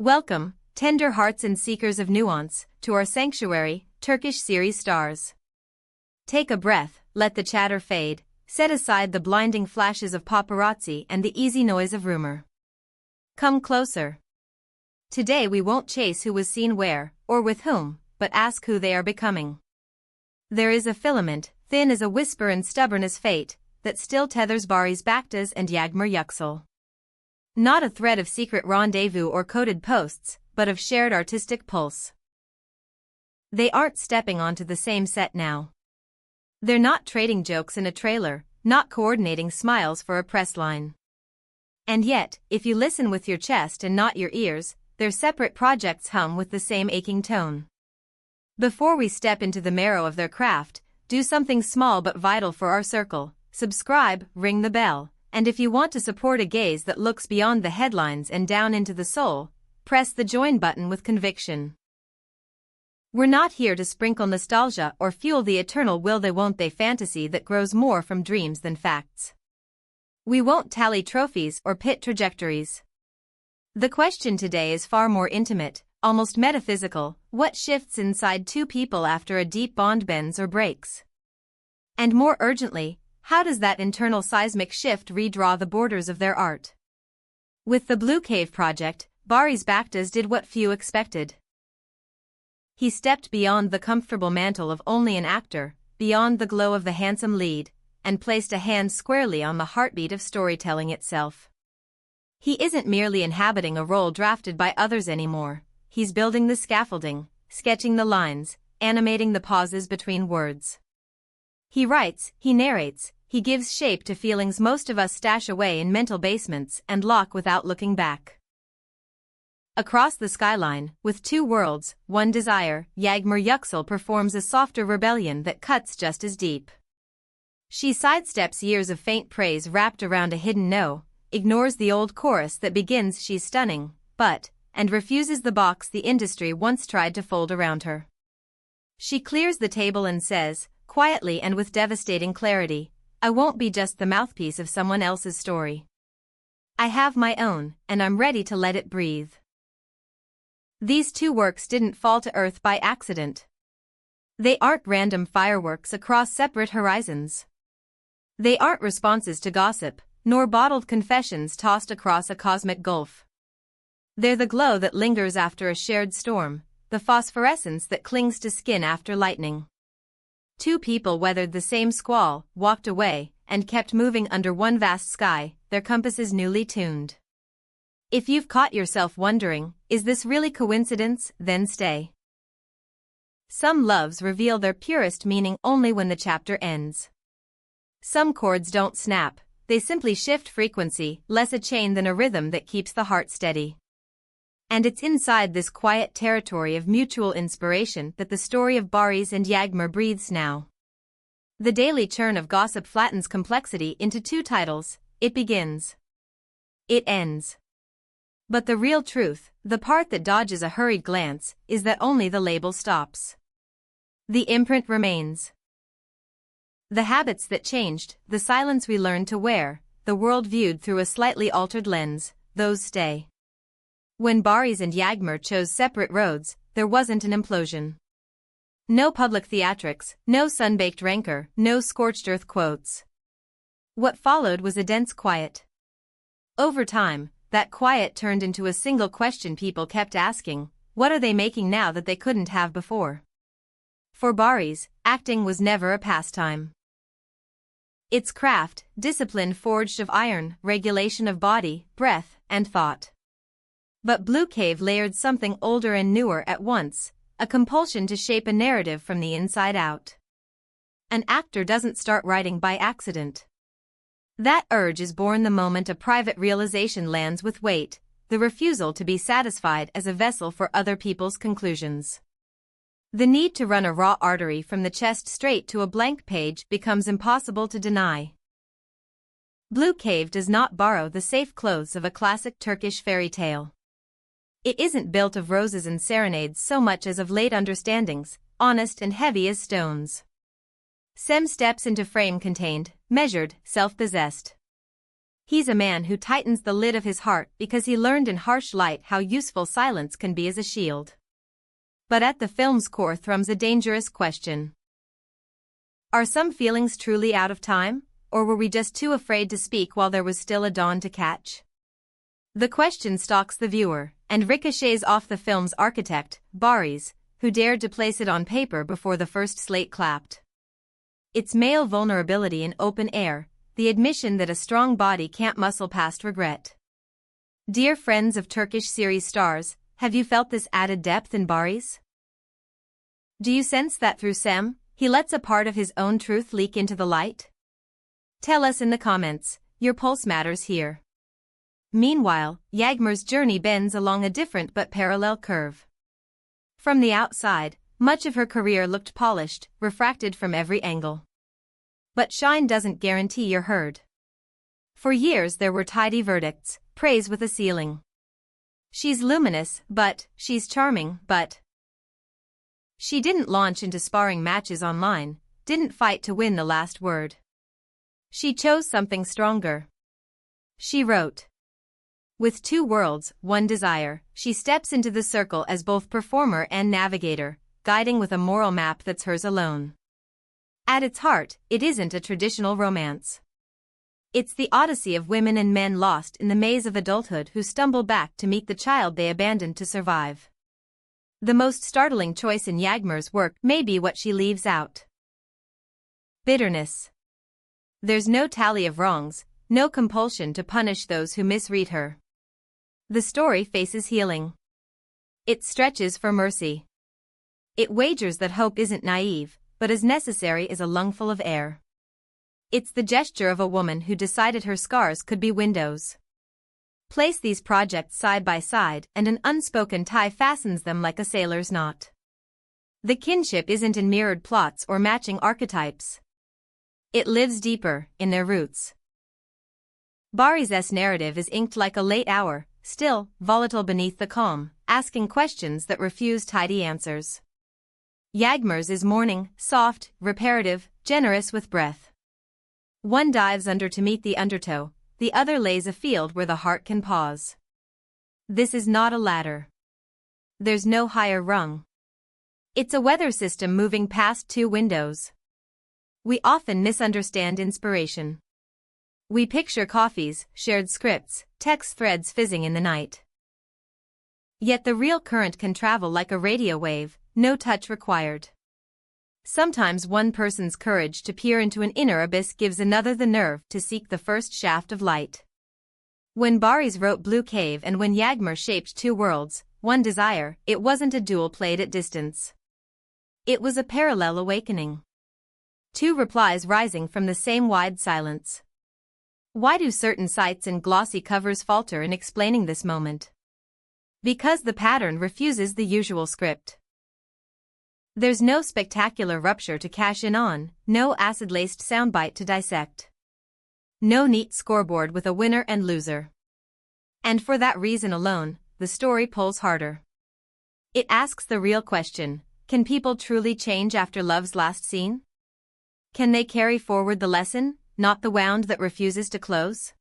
Welcome, tender hearts and seekers of nuance, to our sanctuary, Turkish series stars. Take a breath, let the chatter fade, set aside the blinding flashes of paparazzi and the easy noise of rumor. Come closer. Today we won't chase who was seen where, or with whom, but ask who they are becoming. There is a filament, thin as a whisper and stubborn as fate, that still tethers Barış Baktas and Yağmur Yüksel. Not a thread of secret rendezvous or coded posts, but of shared artistic pulse. They aren't stepping onto the same set now. They're not trading jokes in a trailer, not coordinating smiles for a press line. And yet, if you listen with your chest and not your ears, their separate projects hum with the same aching tone. Before we step into the marrow of their craft, do something small but vital for our circle: subscribe, ring the bell. And if you want to support a gaze that looks beyond the headlines and down into the soul, press the join button with conviction. We're not here to sprinkle nostalgia or fuel the eternal will they won't they fantasy that grows more from dreams than facts. We won't tally trophies or pit trajectories. The question today is far more intimate, almost metaphysical: what shifts inside two people after a deep bond bends or breaks? And more urgently, how does that internal seismic shift redraw the borders of their art? With the Blue Cave project, Barış Baktas did what few expected. He stepped beyond the comfortable mantle of only an actor, beyond the glow of the handsome lead, and placed a hand squarely on the heartbeat of storytelling itself. He isn't merely inhabiting a role drafted by others anymore. He's building the scaffolding, sketching the lines, animating the pauses between words. He writes, he narrates, he gives shape to feelings most of us stash away in mental basements and lock without looking back. Across the skyline, with two worlds, one desire, Yağmur Yüksel performs a softer rebellion that cuts just as deep. She sidesteps years of faint praise wrapped around a hidden no, ignores the old chorus that begins "she's stunning, but," and refuses the box the industry once tried to fold around her. She clears the table and says, quietly and with devastating clarity, "I won't be just the mouthpiece of someone else's story. I have my own, and I'm ready to let it breathe." These two works didn't fall to earth by accident. They aren't random fireworks across separate horizons. They aren't responses to gossip, nor bottled confessions tossed across a cosmic gulf. They're the glow that lingers after a shared storm, the phosphorescence that clings to skin after lightning. Two people weathered the same squall, walked away, and kept moving under one vast sky, their compasses newly tuned. If you've caught yourself wondering, is this really coincidence, then stay. Some loves reveal their purest meaning only when the chapter ends. Some chords don't snap, they simply shift frequency, less a chain than a rhythm that keeps the heart steady. And it's inside this quiet territory of mutual inspiration that the story of Barış and Yağmur breathes now. The daily churn of gossip flattens complexity into two titles: it begins. It ends. But the real truth, the part that dodges a hurried glance, is that only the label stops. The imprint remains. The habits that changed, the silence we learned to wear, the world viewed through a slightly altered lens, those stay. When Barış and Yağmur chose separate roads, there wasn't an implosion. No public theatrics, no sun-baked rancor, no scorched earth quotes. What followed was a dense quiet. Over time, that quiet turned into a single question people kept asking: what are they making now that they couldn't have before? For Barış, acting was never a pastime. It's craft, discipline forged of iron, regulation of body, breath, and thought. But Blue Cave layered something older and newer at once, a compulsion to shape a narrative from the inside out. An actor doesn't start writing by accident. That urge is born the moment a private realization lands with weight, the refusal to be satisfied as a vessel for other people's conclusions. The need to run a raw artery from the chest straight to a blank page becomes impossible to deny. Blue Cave does not borrow the safe clothes of a classic Turkish fairy tale. It isn't built of roses and serenades so much as of late understandings, honest and heavy as stones. Sem steps into frame contained, measured, self-possessed. He's a man who tightens the lid of his heart because he learned in harsh light how useful silence can be as a shield. But at the film's core thrums a dangerous question. Are some feelings truly out of time, or were we just too afraid to speak while there was still a dawn to catch? The question stalks the viewer, and ricochets off the film's architect, Barış, who dared to place it on paper before the first slate clapped. It's male vulnerability in open air, the admission that a strong body can't muscle past regret. Dear friends of Turkish series stars, have you felt this added depth in Barış? Do you sense that through Sem, he lets a part of his own truth leak into the light? Tell us in the comments, your pulse matters here. Meanwhile, Yağmur's journey bends along a different but parallel curve. From the outside, much of her career looked polished, refracted from every angle. But shine doesn't guarantee you're heard. For years there were tidy verdicts, praise with a ceiling. She's luminous, but, she's charming, but. She didn't launch into sparring matches online, didn't fight to win the last word. She chose something stronger. She wrote. With 2 worlds, 1 desire, she steps into the circle as both performer and navigator, guiding with a moral map that's hers alone. At its heart, it isn't a traditional romance. It's the odyssey of women and men lost in the maze of adulthood who stumble back to meet the child they abandoned to survive. The most startling choice in Yağmur's work may be what she leaves out. Bitterness. There's no tally of wrongs, no compulsion to punish those who misread her. The story faces healing. It stretches for mercy. It wagers that hope isn't naive, but as necessary as a lungful of air. It's the gesture of a woman who decided her scars could be windows. Place these projects side by side and an unspoken tie fastens them like a sailor's knot. The kinship isn't in mirrored plots or matching archetypes. It lives deeper, in their roots. Barış's narrative is inked like a late hour, still, volatile beneath the calm, asking questions that refuse tidy answers. Yağmur's is morning, soft, reparative, generous with breath. One dives under to meet the undertow, the other lays a field where the heart can pause. This is not a ladder. There's no higher rung. It's a weather system moving past 2 windows. We often misunderstand inspiration. We picture coffees, shared scripts, text threads fizzing in the night. Yet the real current can travel like a radio wave, no touch required. Sometimes one person's courage to peer into an inner abyss gives another the nerve to seek the first shaft of light. When Barış wrote Blue Cave and when Yağmur shaped 2 worlds, 1 desire, it wasn't a duel played at distance. It was a parallel awakening. 2 replies rising from the same wide silence. Why do certain sites and glossy covers falter in explaining this moment? Because the pattern refuses the usual script. There's no spectacular rupture to cash in on, no acid-laced soundbite to dissect. No neat scoreboard with a winner and loser. And for that reason alone, the story pulls harder. It asks the real question, can people truly change after love's last scene? Can they carry forward the lesson, not the wound that refuses to close?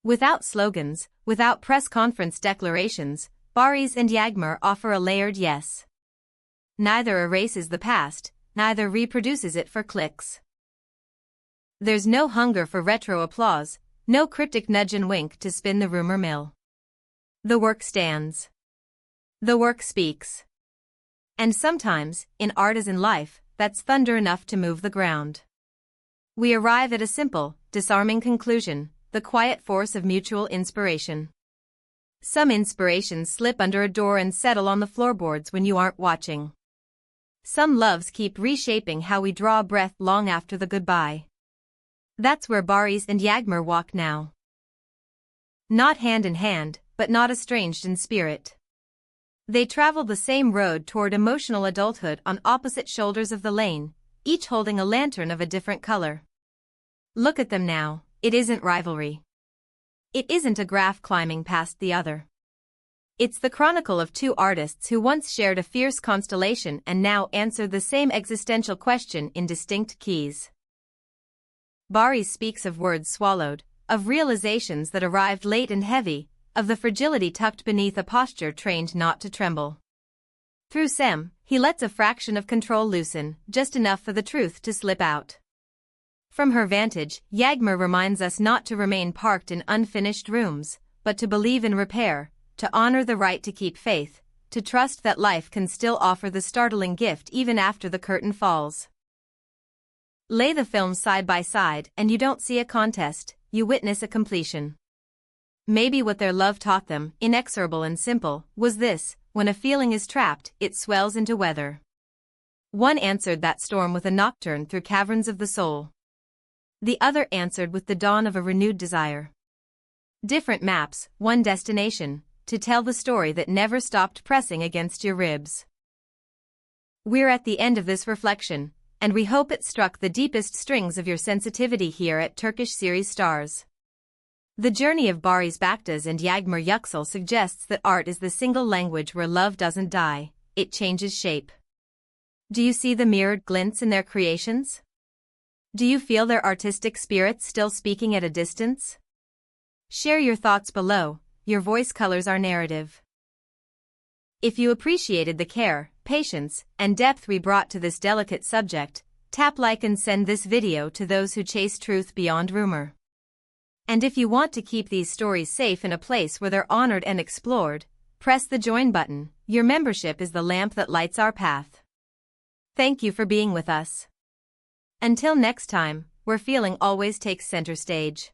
Without slogans, without press conference declarations, Barış and Yağmur offer a layered yes. Neither erases the past, neither reproduces it for clicks. There's no hunger for retro applause, no cryptic nudge and wink to spin the rumor mill. The work stands. The work speaks. And sometimes, in art as in life, that's thunder enough to move the ground. We arrive at a simple, disarming conclusion, the quiet force of mutual inspiration. Some inspirations slip under a door and settle on the floorboards when you aren't watching. Some loves keep reshaping how we draw a breath long after the goodbye. That's where Barış and Yağmur walk now. Not hand in hand, but not estranged in spirit. They travel the same road toward emotional adulthood on opposite shoulders of the lane, each holding a lantern of a different color. Look at them now, it isn't rivalry. It isn't a graph climbing past the other. It's the chronicle of 2 artists who once shared a fierce constellation and now answer the same existential question in distinct keys. Barış speaks of words swallowed, of realizations that arrived late and heavy, of the fragility tucked beneath a posture trained not to tremble. Through Sem, he lets a fraction of control loosen, just enough for the truth to slip out. From her vantage, Yağmur reminds us not to remain parked in unfinished rooms, but to believe in repair, to honor the right to keep faith, to trust that life can still offer the startling gift even after the curtain falls. Lay the films side by side and you don't see a contest, you witness a completion. Maybe what their love taught them, inexorable and simple, was this: when a feeling is trapped, it swells into weather. One answered that storm with a nocturne through caverns of the soul. The other answered with the dawn of a renewed desire. Different maps, one destination, to tell the story that never stopped pressing against your ribs. We're at the end of this reflection, and we hope it struck the deepest strings of your sensitivity here at Turkish Series Stars. The journey of Barış Baktas and Yağmur Yüksel suggests that art is the single language where love doesn't die, it changes shape. Do you see the mirrored glints in their creations? Do you feel their artistic spirits still speaking at a distance? Share your thoughts below, your voice colors our narrative. If you appreciated the care, patience, and depth we brought to this delicate subject, tap like and send this video to those who chase truth beyond rumor. And if you want to keep these stories safe in a place where they're honored and explored, press the join button. Your membership is the lamp that lights our path. Thank you for being with us. Until next time, where feeling always takes center stage.